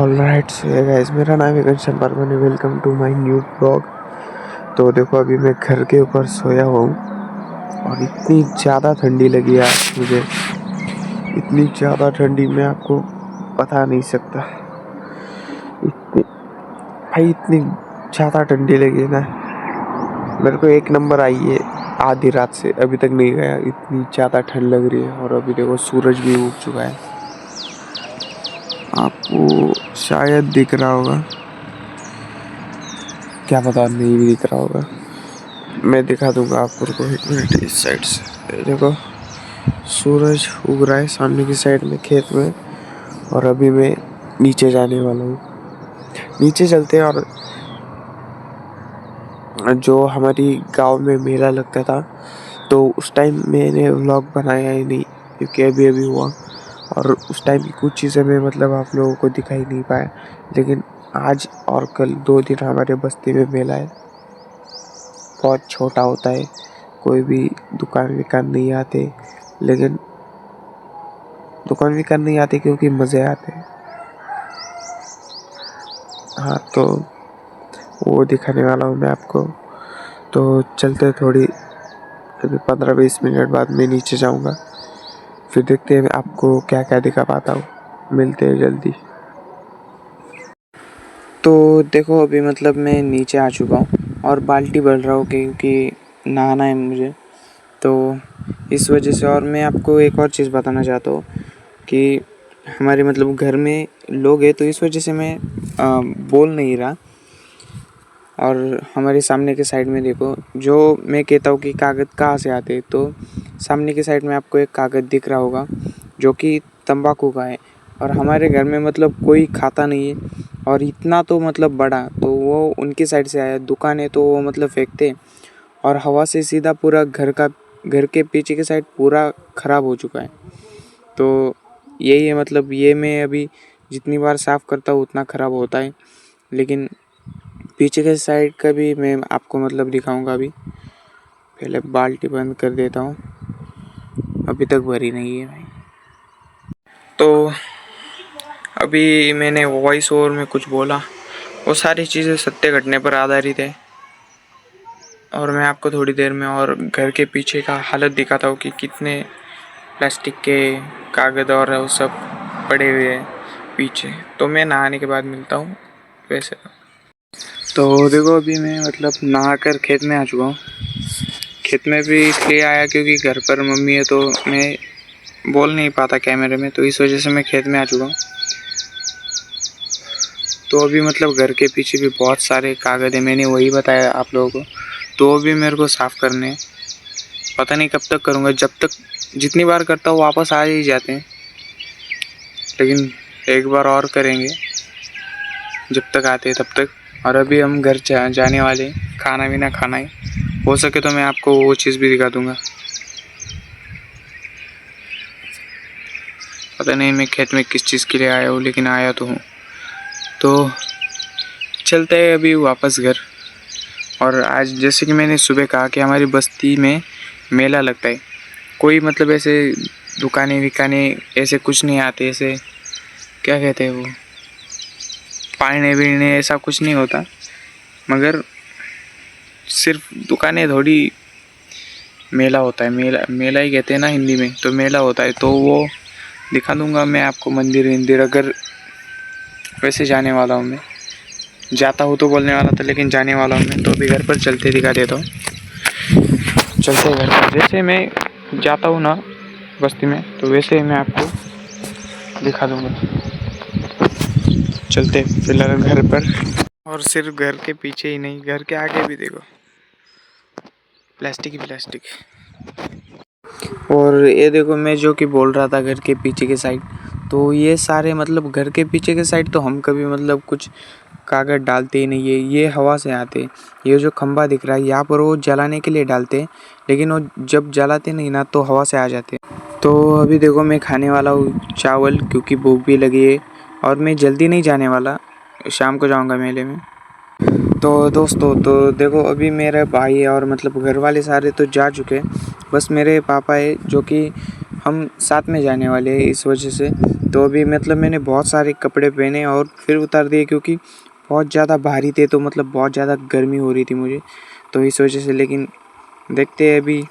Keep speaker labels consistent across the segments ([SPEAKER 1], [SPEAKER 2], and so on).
[SPEAKER 1] Alright so guys, मेरा नाम है Ghanshyam Parmar. Welcome to my new blog. तो देखो, अभी मैं घर के ऊपर सोया हुआ हूँ और इतनी ज़्यादा ठंडी लगी आज मुझे, इतनी ज़्यादा ठंडी मैं आपको बता नहीं सकता। इतनी ज़्यादा ठंडी लगी ना, मेरे को एक नंबर आई है। आधी रात से अभी तक नहीं गया, इतनी ज़्यादा ठंड लग रही है। और अभी देखो सूरज भी उग चुका है, आपको शायद दिख रहा होगा, क्या पता नहीं भी दिख रहा होगा। मैं दिखा दूंगा आपको, एक मिनट। इस साइड से देखो, सूरज उग रहा है सामने की साइड में खेत में। और अभी मैं नीचे जाने वाला हूँ। नीचे चलते हैं। और जो हमारी गांव में मेला लगता था, तो उस टाइम मैंने व्लॉग बनाया ही नहीं, क्योंकि अभी अभी हुआ। और उस टाइम की कुछ चीज़ें मैं आप लोगों को दिखा ही नहीं पाया। लेकिन आज और कल 2 दिन हमारे बस्ती में मेला है। बहुत छोटा होता है, कोई भी दुकान विकान नहीं आते, लेकिन दुकान विकान नहीं आते क्योंकि मज़े आते हैं। हाँ, तो वो दिखाने वाला हूँ मैं आपको। तो चलते थोड़ी, अभी 15-20 मिनट बाद मैं नीचे जाऊँगा, फिर देखते हैं आपको क्या क्या दिखा पाता हूँ। मिलते हैं जल्दी। तो देखो, अभी मैं नीचे आ चुका हूँ और बाल्टी भर रहा हूँ क्योंकि नहाना है मुझे, तो इस वजह से। और मैं आपको एक और चीज़ बताना चाहता हूँ कि हमारे घर में लोग हैं, तो इस वजह से मैं बोल नहीं रहा। और हमारे सामने के साइड में देखो, जो मैं कहता हूँ कि कागज़ कहाँ से आते हैं, तो सामने के साइड में आपको एक कागज़ दिख रहा होगा जो कि तंबाकू का है। और हमारे घर में कोई खाता नहीं है, और इतना तो बड़ा, तो वो उनकी साइड से आया। दुकान है तो वो फेंकते, और हवा से सीधा पूरा घर के पीछे के साइड पूरा ख़राब हो चुका है। तो यही है, ये मैं अभी जितनी बार साफ़ करता हूँ उतना ख़राब होता है। लेकिन पीछे के साइड का भी मैं आपको दिखाऊंगा। अभी पहले बाल्टी बंद कर देता हूँ, अभी तक भरी नहीं है भाई। तो अभी मैंने वॉइस ओवर में कुछ बोला, वो सारी चीज़ें सत्य घटने पर आधारित है। और मैं आपको थोड़ी देर में और घर के पीछे का हालत दिखाता हूँ कि कितने प्लास्टिक के कागज़ और वो सब पड़े हुए हैं पीछे। तो मैं नहाने के बाद मिलता हूँ वैसे। तो देखो, अभी मैं नहा कर खेत में आ चुका हूँ। खेत में भी इसलिए आया क्योंकि घर पर मम्मी है, तो मैं बोल नहीं पाता कैमरे में, तो इस वजह से मैं खेत में आ चुका हूँ। तो अभी घर के पीछे भी बहुत सारे कागज़ है, मैंने वही बताया आप लोगों को। तो अभी मेरे को साफ़ करने हैं, पता नहीं कब तक करूँगा। जब तक जितनी बार करता हूँ वापस आ ही जाते हैं, लेकिन एक बार और करेंगे जब तक आते हैं तब तक। और अभी हम घर जाने वाले हैं, खाना भी ना खाना है। हो सके तो मैं आपको वो चीज़ भी दिखा दूँगा। पता नहीं मैं खेत में किस चीज़ के लिए आया हूँ, लेकिन आया तो हूँ। तो चलते हैं अभी वापस घर। और आज जैसे कि मैंने सुबह कहा कि हमारी बस्ती में मेला लगता है। कोई ऐसे दुकानें विकाने ऐसे कुछ नहीं आते, ऐसे क्या कहते हैं वो, पाने बीने ऐसा कुछ नहीं होता। मगर सिर्फ दुकानें थोड़ी, मेला होता है। मेला ही कहते हैं ना हिंदी में, तो मेला होता है। तो वो दिखा दूंगा मैं आपको, मंदिर। अगर वैसे जाने वाला हूँ मैं, जाता हूँ तो बोलने वाला था, लेकिन जाने वाला हूँ मैं। तो अभी घर पर चलते दिखा देता हूँ। चलते घर पर, जैसे मैं जाता हूँ ना बस्ती में, तो वैसे ही मैं आपको दिखा दूँगा। चलते फिलहाल घर पर। और सिर्फ घर के पीछे ही नहीं, घर के आगे भी देखो, प्लास्टिक ही प्लास्टिक। और ये देखो, मैं जो कि बोल रहा था घर के पीछे के साइड, तो ये सारे घर के पीछे के साइड तो हम कभी कुछ कागज़ डालते ही नहीं है, ये हवा से आते। ये जो खंभा दिख रहा है यहाँ पर, वो जलाने के लिए डालते, लेकिन वो जब जलाते नहीं ना, तो हवा से आ जाते। तो अभी देखो, मैं खाने वाला हूँ चावल, क्योंकि भूख भी लगी है। और मैं जल्दी नहीं जाने वाला, शाम को जाऊँगा मेले में। तो दोस्तों, तो देखो, अभी मेरे भाई और घर वाले सारे तो जा चुके हैं, बस मेरे पापा है जो कि हम साथ में जाने वाले हैं। इस वजह से तो अभी मतलब मैंने बहुत सारे कपड़े पहने और फिर उतार दिए क्योंकि बहुत ज़्यादा भारी थे, तो मतलब बहुत ज़्यादा गर्मी हो रही थी मुझे, तो इस वजह से। लेकिन देखते हैं, अभी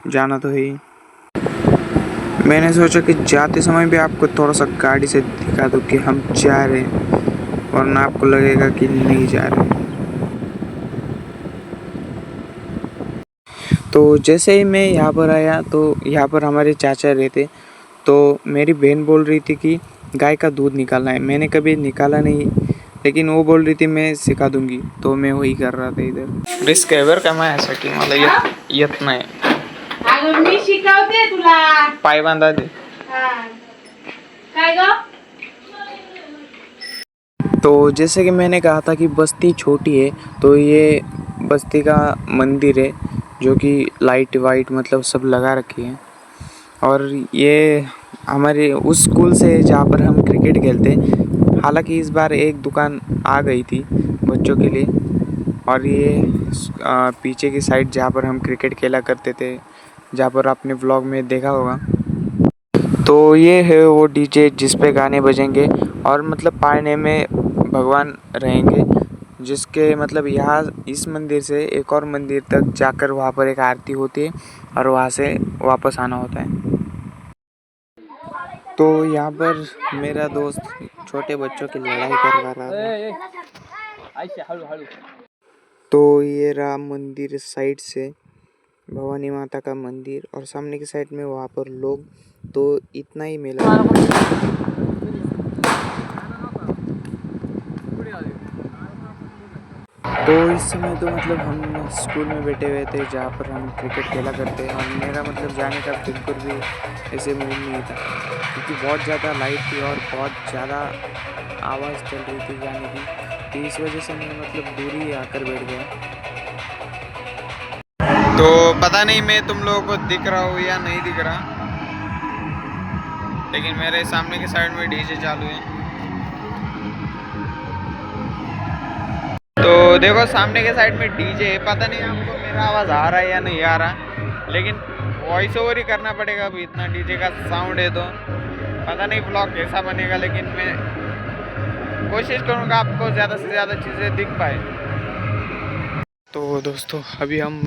[SPEAKER 1] जाना तो है ही। मैंने सोचा कि जाते समय भी आपको थोड़ा सा गाड़ी से दिखा दूँ कि हम जा रहे हैं, वरना आपको लगेगा कि नहीं जा रहे। तो जैसे ही मैं यहाँ पर आया तो यहाँ पर हमारे चाचा रहते, तो मेरी बहन बोल रही थी कि गाय का दूध निकालना है। मैंने कभी निकाला नहीं, लेकिन वो बोल रही थी मैं सिखा दूंगी, तो मैं वही कर रहा था इधर। रिस्क है बरं का माझ्यासाठी, मला येत नाही.
[SPEAKER 2] अगं मी शिकवते तुला.
[SPEAKER 1] पाय बांधा दे.
[SPEAKER 2] काय ग?
[SPEAKER 1] तो जैसे कि मैंने कहा था कि बस्ती छोटी है, तो ये बस्ती का मंदिर है जो कि लाइट वाइट मतलब सब लगा रखी है। और ये हमारे उस स्कूल से जहाँ पर हम क्रिकेट खेलते। हालांकि इस बार एक दुकान आ गई थी बच्चों के लिए, और ये पीछे की साइड जहाँ पर हम क्रिकेट खेला करते थे, जहाँ पर आपने व्लॉग में देखा होगा, तो ये है वो डीजे जिस पे गाने बजेंगे। और मतलब पारने में भगवान रहेंगे, जिसके मतलब यहाँ इस मंदिर से एक और मंदिर तक जाकर वहाँ पर एक आरती होती है और वहाँ से वापस आना होता है। तो यहाँ पर मेरा दोस्त छोटे बच्चों की लड़ाई करवा रहा था। तो ये राम मंदिर साइड से भवानी माता का मंदिर, और सामने की साइड में वहाँ पर लोग, तो इतना ही मेला। तो इस समय तो मतलब हम स्कूल में बैठे हुए थे जहाँ पर हम क्रिकेट खेला करते हैं, और मेरा मतलब जाने का बिल्कुल भी ऐसे मूड नहीं था, क्योंकि बहुत ज़्यादा लाइट थी और बहुत ज़्यादा आवाज़ चल रही थी गाने की, तो इस वजह से मैं मतलब दूर ही आकर बैठ गया। तो पता नहीं मैं तुम लोगों को दिख रहा हूँ या नहीं दिख रहा, लेकिन मेरे सामने की साइड में डीजे चालू है। तो देखो सामने के साइड में डीजे है, पता नहीं आपको मेरा आवाज़ आ रहा है या नहीं आ रहा, लेकिन वॉइस ओवर ही करना पड़ेगा, अभी इतना डीजे का साउंड है तो पता नहीं ब्लॉग कैसा बनेगा, लेकिन मैं कोशिश करूँगा आपको ज़्यादा से ज़्यादा चीज़ें दिख पाए। तो दोस्तों अभी हम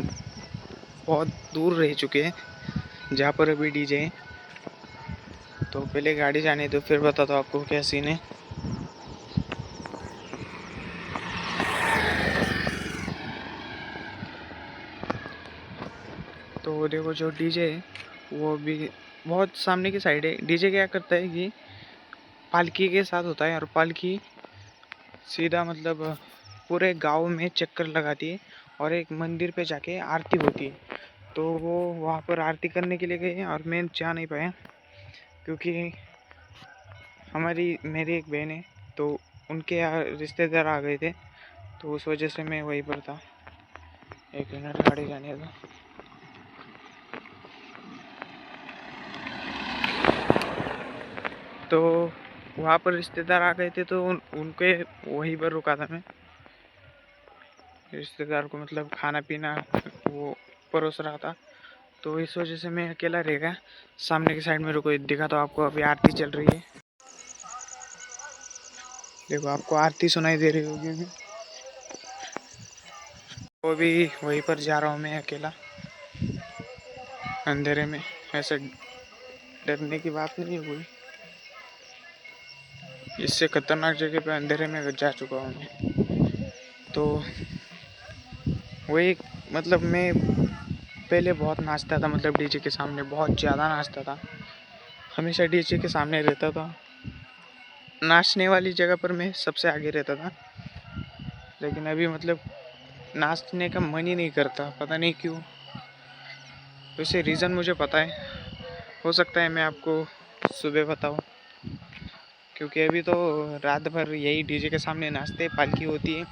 [SPEAKER 1] बहुत दूर रह चुके हैं जहाँ पर अभी डीजे है, तो पहले गाड़ी जाने दो फिर बताता हूँ आपको क्या सीन है। तो देखो जो डीजे है वो भी बहुत सामने की साइड है। डीजे क्या करता है कि पालकी के साथ होता है, और पालकी सीधा मतलब पूरे गांव में चक्कर लगाती है और एक मंदिर पे जाके आरती होती है। तो वो वहाँ पर आरती करने के लिए गए और मैं जा नहीं पाया, क्योंकि मेरी एक बहन है, तो उनके यहाँ रिश्तेदार आ गए थे, तो उस वजह से मैं वहीं पर था। एक मिनट गाड़ी जाने दो। तो वहाँ पर रिश्तेदार आ गए थे, तो उनके वहीं पर रुका था मैं। रिश्तेदार को मतलब खाना पीना वो परोस रहा था, तो इस वजह से मैं अकेला रह गया। सामने की साइड में रुको, दिखा तो आपको अभी आरती चल रही है। देखो आपको आरती सुनाई दे रही होगी अभी। वो भी वहीं पर जा रहा हूँ मैं अकेला अंधेरे में। ऐसे डरने की बात नहीं है कोई, इससे खतरनाक जगह पे अंधेरे में जा चुका हूँ मैं। तो वही मतलब मैं पहले बहुत नाचता था, मतलब डीजे के सामने बहुत ज़्यादा नाचता था, हमेशा डीजे के सामने रहता था, नाचने वाली जगह पर मैं सबसे आगे रहता था। लेकिन अभी मतलब नाचने का मन ही नहीं करता, पता नहीं क्यों। वैसे रीज़न मुझे पता है, हो सकता है मैं आपको सुबह बताऊँ, क्योंकि अभी तो रात भर यही डीजे के सामने नाचते, पालकी होती है,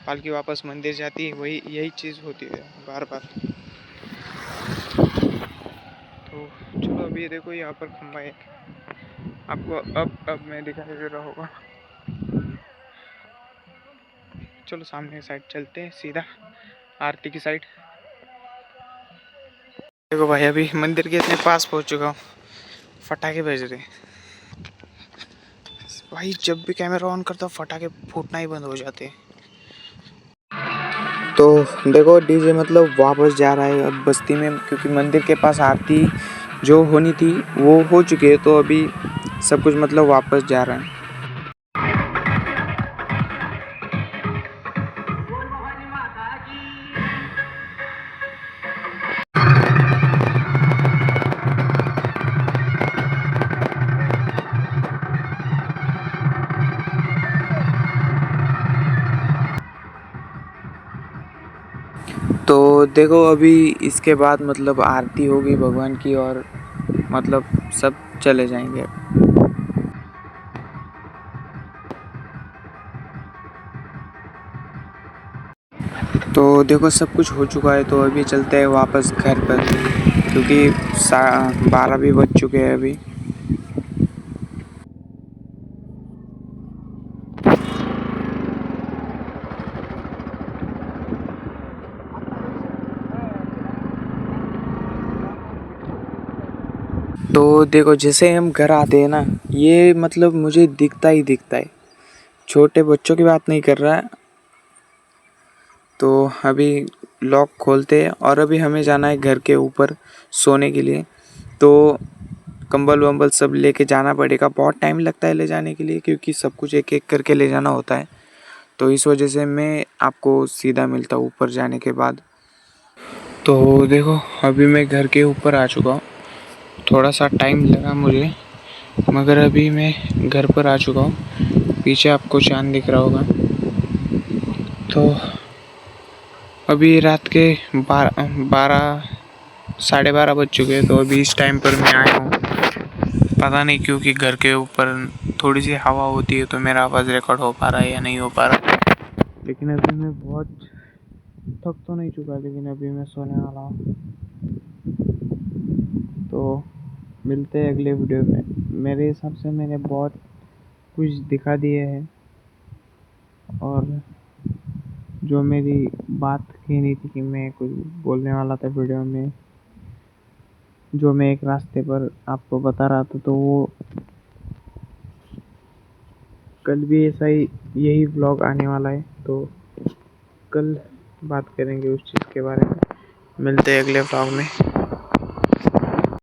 [SPEAKER 1] पालकी वापस मंदिर जाती है, वही यही चीज़ होती है बार बार। तो चलो अभी देखो यहाँ पर खंबा है, आपको अब मैं दिखाई दे रहा होगा। चलो सामने साइड चलते हैं सीधा आरती की साइड। देखो भाई अभी मंदिर के इतने पास पहुँच चुका हूँ, फटाके बज रहे। भाई जब भी कैमरा ऑन करता हूँ फटाके फूटना ही बंद हो जाते हैं। तो देखो डीजे मतलब वापस जा रहा है अब बस्ती में, क्योंकि मंदिर के पास आरती जो होनी थी वो हो चुकी है, तो अभी सब कुछ मतलब वापस जा रहा है। तो देखो अभी इसके बाद मतलब आरती होगी भगवान की, और मतलब सब चले जाएंगे। तो देखो सब कुछ हो चुका है, तो अभी चलते हैं वापस घर पर, क्योंकि 12 भी बज चुके हैं अभी। तो देखो जैसे हम घर आते हैं ना, ये मतलब मुझे दिखता ही दिखता है। छोटे बच्चों की बात नहीं कर रहा है। तो अभी लॉक खोलते हैं और अभी हमें जाना है घर के ऊपर सोने के लिए। तो कंबल वंबल सब लेके जाना पड़ेगा, बहुत टाइम लगता है ले जाने के लिए, क्योंकि सब कुछ एक एक करके ले जाना होता है। तो इस वजह से मैं आपको सीधा मिलता हूँ ऊपर जाने के बाद। तो देखो अभी मैं घर के ऊपर आ चुका हूँ। थोड़ा सा टाइम लगा मुझे, मगर अभी मैं घर पर आ चुका हूँ। पीछे आपको चांद दिख रहा होगा। तो अभी रात के 12 साढ़े 12 बज चुके हैं। तो अभी इस टाइम पर मैं आया हूँ, पता नहीं क्योंकि घर के ऊपर थोड़ी सी हवा होती है तो मेरा आवाज़ रिकॉर्ड हो पा रहा है या नहीं हो पा रहा। लेकिन अभी मैं बहुत थक तो नहीं चुका, लेकिन अभी मैं सोने वाला हूँ। तो मिलते हैं अगले वीडियो में। मेरे हिसाब से मैंने बहुत कुछ दिखा दिए हैं, और जो मेरी बात कहनी थी कि मैं कुछ बोलने वाला था वीडियो में, जो मैं एक रास्ते पर आपको बता रहा था, तो वो कल भी ऐसा ही यही व्लॉग आने वाला है। तो कल बात करेंगे उस चीज़ के बारे में। मिलते हैं अगले व्लॉग में।